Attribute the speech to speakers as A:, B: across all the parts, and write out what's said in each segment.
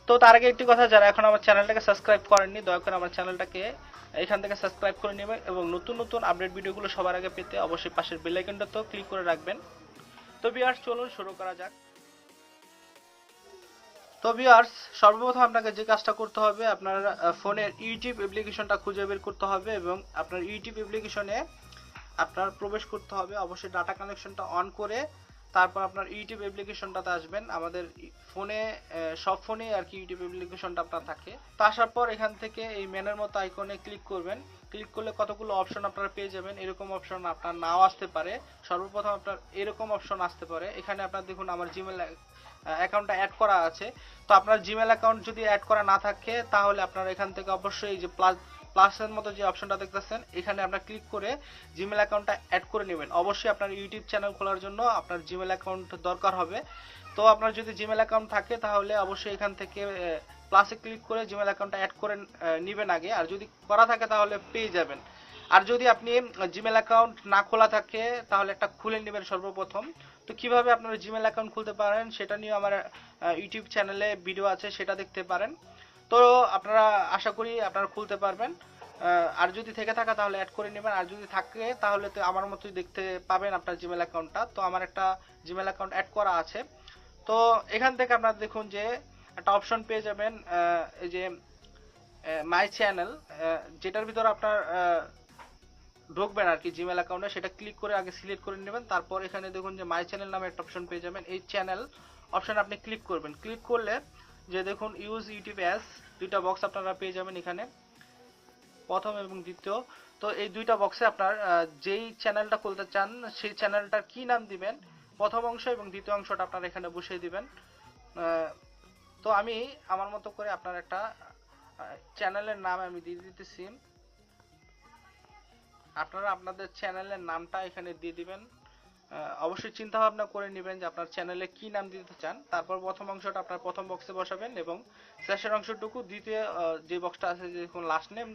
A: তো তার আগে একটি কথা, যারা এখন আমার চ্যানেলটাকে সাবস্ক্রাইব করেননি দয়া করে আমার চ্যানেলটাকে এখান থেকে সাবস্ক্রাইব করে নেবেন এবং নতুন নতুন আপডেট ভিডিওগুলো সবার আগে পেতে অবশ্যই পাশের বেল আইকনটাতেও ক্লিক করে রাখবেন। তো ভিউয়ার্স চলুন শুরু করা যাক। তো ভিউয়ার্স সর্বপ্রথম আপনাকে যে কাজটা করতে হবে, আপনার ফোনের ইউটিউব অ্যাপ্লিকেশনটা খুঁজে বের করতে হবে এবং আপনার ইউটিউব অ্যাপ্লিকেশনে আপনার প্রবেশ করতে হবে। অবশ্যই ডাটা কানেকশনটা অন করে তারপর আপনার ইউটিউব অ্যাপ্লিকেশনটাতে আসবেন। আমাদের ফোনে সব ফোনে আর কি ইউটিউব অ্যাপ্লিকেশনটা আপনার থাকে। তো আসার পর এখান থেকে এই মেনের মতো আইকনে ক্লিক করবেন। ক্লিক করলে কতগুলো অপশন আপনারা পেয়ে যাবেন। এরকম অপশন আপনার নাও আসতে পারে। সর্বপ্রথম আপনার এরকম অপশন আসতে পারে। এখানে আপনার দেখুন আমার জিমেল অ্যাকাউন্টটা অ্যাড করা আছে। তো আপনার জিমেল অ্যাকাউন্ট যদি অ্যাড করা না থাকে তাহলে আপনারা এখান থেকে অবশ্যই এই যে প্লাসের মতো যে অপশনটা দেখতেছেন এখানে আপনারা ক্লিক করে জিমেল অ্যাকাউন্টটা অ্যাড করে নেবেন। অবশ্যই আপনার ইউটিউব চ্যানেল খোলার জন্য আপনার জিমেল অ্যাকাউন্ট দরকার হবে। তো আপনার যদি জিমেল অ্যাকাউন্ট থাকে তাহলে অবশ্যই এখান থেকে প্লাসে ক্লিক করে জিমেল অ্যাকাউন্টটা অ্যাড করে নেবেন আগে, আর যদি করা থাকে তাহলে পেয়ে যাবেন। আর যদি আপনি জিমেল অ্যাকাউন্ট না খোলা থাকে তাহলে একটা খুলে নেবেন সর্বপ্রথম। তো কিভাবে আপনারা জিমেল অ্যাকাউন্ট খুলতে পারেন সেটা নিয়ে আমার ইউটিউব চ্যানেলে ভিডিও আছে, সেটা দেখতে পারেন। তো আপনারা আশা করি আপনারা খুলতে পারবেন। আর যদি থেকে থাকে তাহলে অ্যাড করে নেবেন, আর যদি থাকে তাহলে তো আমার মতোই দেখতে পাবেন আপনার জিমেল অ্যাকাউন্টটা। তো আমার একটা জিমেল অ্যাকাউন্ট অ্যাড করা আছে। তো এখান থেকে আপনারা দেখুন যে একটা অপশন পেয়ে যাবেন, এই যে মাই চ্যানেল, যেটার ভিতরে আপনার ঢুকবেন আর কি জিমেল অ্যাকাউন্টে, সেটা ক্লিক করে আগে সিলেক্ট করে নেবেন। তারপর এখানে দেখুন যে মাই চ্যানেল নামে একটা অপশন পেয়ে যাবেন। এই চ্যানেল অপশন আপনি ক্লিক করবেন। ক্লিক করলে যে দেখুন ইউজ ইউটিউব অ্যাজ, দুইটা বক্স আপনারা পেয়ে যাবেন এখানে, প্রথম এবং দ্বিতীয়। তো এই দুইটা বক্সে আপনার যেই চ্যানেলটা খুলতে চান সেই চ্যানেলটার কি নাম দিবেন, প্রথম অংশ এবং দ্বিতীয় অংশটা আপনারা এখানে বসিয়ে দিবেন। তো আমি আমার মতো করে আপনার একটা চ্যানেলের নাম আমি দিয়ে দিতেছি। আপনারা আপনাদের চ্যানেলের নামটা এখানে দিয়ে দিবেন। অবশ্যই চিন্তা ভাবনা করে নেবেন যে আপনার চ্যানেলে কি নাম দিতে চান। তারপর প্রথম অংশটা আপনার প্রথম বক্সে বসাবেন এবং শেষের অংশটুকু দ্বিতীয় যে বক্সটা আছে যে দেখুন লাস্ট নেম,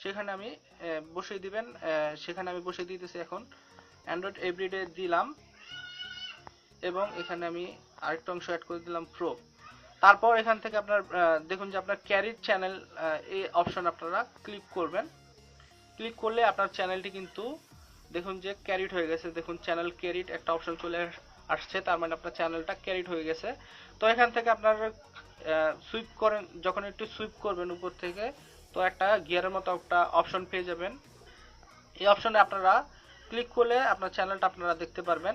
A: সেখানে আমি বসিয়ে দিবেন। সেখানে আমি বসিয়ে দিতেছি এখন অ্যান্ড্রয়েড এভরিডে দিলাম এবং এখানে আমি আরেকটা অংশ অ্যাড করে দিলাম প্রো। তারপর এখান থেকে আপনার দেখুন যে আপনার ক্যারিড চ্যানেল এই অপশন আপনারা ক্লিক করবেন। ক্লিক করলে আপনার চ্যানেলটি কিন্তু দেখুন যে ক্যারিড হয়ে গেছে। দেখুন চ্যানেল ক্যারিড একটা অপশন চলে আসছে, তার মানে আপনার চ্যানেলটা ক্যারিড হয়ে গেছে। তো এখান থেকে আপনার সুইপ করেন, যখন একটু সুইপ করবেন উপর থেকে তো একটা গিয়ারের মতো একটা অপশন পেয়ে যাবেন। এই অপশনে আপনারা ক্লিক করলে আপনার চ্যানেলটা আপনারা দেখতে পারবেন।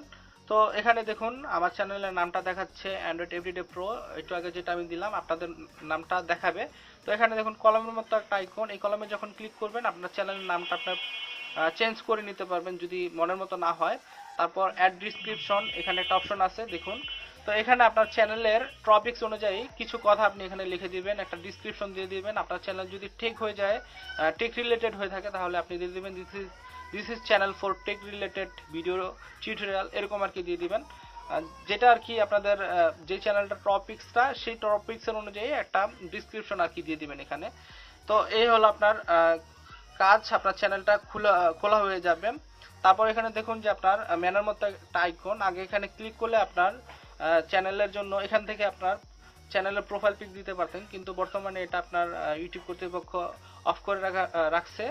A: তো এখানে দেখুন আমার চ্যানেলের নামটা দেখাচ্ছে অ্যান্ড্রয়েড এভরিডে প্রো, একটু আগে যেটা আমি দিলাম আপনাদের নামটা দেখাবে। তো এখানে দেখুন কলমের মতো একটা আইকন, এই কলমে যখন ক্লিক করবেন আপনার চ্যানেলের নামটা আপনার চেঞ্জ করে নিতে পারবেন যদি মনের মতো না হয়। তারপর অ্যাড ডিসক্রিপশন এখানে একটা অপশন আছে দেখুন। তো এখানে আপনার চ্যানেলের টপিকস অনুযায়ী কিছু কথা আপনি এখানে লিখে দিবেন, একটা ডিসক্রিপশন দিয়ে দিবেন। আপনার চ্যানেল যদি টেক হয়ে যায়, টেক রিলেটেড হয়ে থাকে তাহলে আপনি দিয়ে দিবেন this is channel for tech related video tutorial, এরকম আর কি দিয়ে দিবেন। যেটা আর কি আপনাদের যে চ্যানেলটা টপিক্সটা সেই টপিক্সের অনুযায়ী একটা ডিসক্রিপশন আর কি দিয়ে দিবেন এখানে। তো এই হলো আপনার কাজ, আপনার চ্যানেলটা খোলা হয়ে যাবে। তারপর এখানে দেখুন যে আপনার ম্যানের মতো একটা আইকন, আগে এখানে ক্লিক করলে আপনার চ্যানেলের জন্য এখান থেকে আপনার চ্যানেলের প্রোফাইল পিক দিতে পারতেন, কিন্তু বর্তমানে এটা আপনার ইউটিউব কর্তৃপক্ষ অফ করে রাখছে।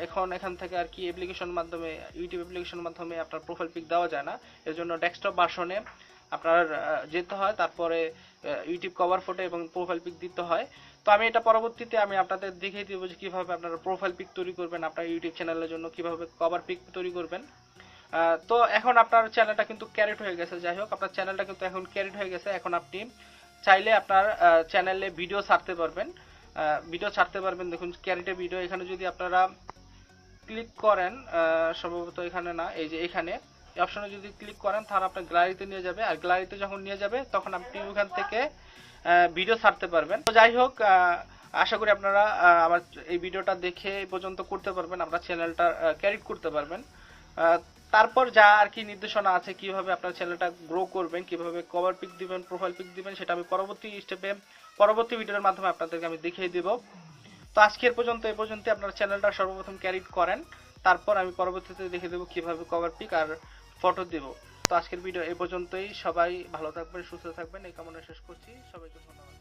A: এখন এখান থেকে আর কি অ্যাপ্লিকেশন মাধ্যমে ইউটিউব অ্যাপ্লিকেশনের মাধ্যমে আপনার প্রোফাইল পিক দেওয়া যায় না। এর জন্য ডেস্কটপ ভার্সনে আপনার যেতে হয়, তারপরে ইউটিউব কভার ফটো এবং প্রোফাইল পিক দিতে হয়। তো আমি এটা পরবর্তীতে আমি আপনাদের দেখিয়ে দিব যে কিভাবে আপনারা প্রোফাইল পিক তৈরি করবেন, আপনার ইউটিউব চ্যানেলের জন্য কিভাবে কভার পিক তৈরি করবেন। তো এখন আপনার চ্যানেলটা কিন্তু ক্যারিড হয়ে গেছে। যাই হোক আপনার চ্যানেলটা কিন্তু এখন ক্যারিড হয়ে গেছে। এখন আপনি চাইলে আপনার চ্যানেলে ভিডিও ছাড়তে পারবেন, দেখুন ক্যারিডে ভিডিও। এখানে যদি আপনারা ক্লিক করেন, সম্ভবত এখানে না, এই যে এখানে এই অপশনে যদি ক্লিক করেন তাহলে আপনার গ্যালারিতে নিয়ে যাবে, আর গ্যালারিতে যখন নিয়ে যাবে তখন আপনি ওখান থেকে ভিডিও ছাড়তে পারবেন। তো যাই হোক আশা করি আপনারা আমার এই ভিডিওটা দেখে এই পর্যন্ত করতে পারবেন, আপনার চ্যানেলটা ক্যারি করতে পারবেন। তারপর যা আর কি নির্দেশনা আছে কিভাবে আপনার চ্যানেলটা গ্রো করবেন, কিভাবে কভার পিক দিবেন, প্রোফাইল পিক দিবেন, সেটা আমি পরবর্তী স্টেপে পরবর্তী ভিডিওর মাধ্যমে আপনাদেরকে আমি দেখিয়ে দেব। তো আজকের পর্যন্ত এই পর্যন্ত আপনার চ্যানেলটা সর্বপ্রথম ক্যারি করেন, তারপর আমি পরবর্তীতে দেখিয়ে দেবো কিভাবে কভার পিক আর ফটো দেব। তো আজকের ভিডিও এই পর্যন্তই। সবাই ভালো থাকবেন, সুস্থ থাকবেন এই কামনা শেষ করছি। সবাইকে ধন্যবাদ।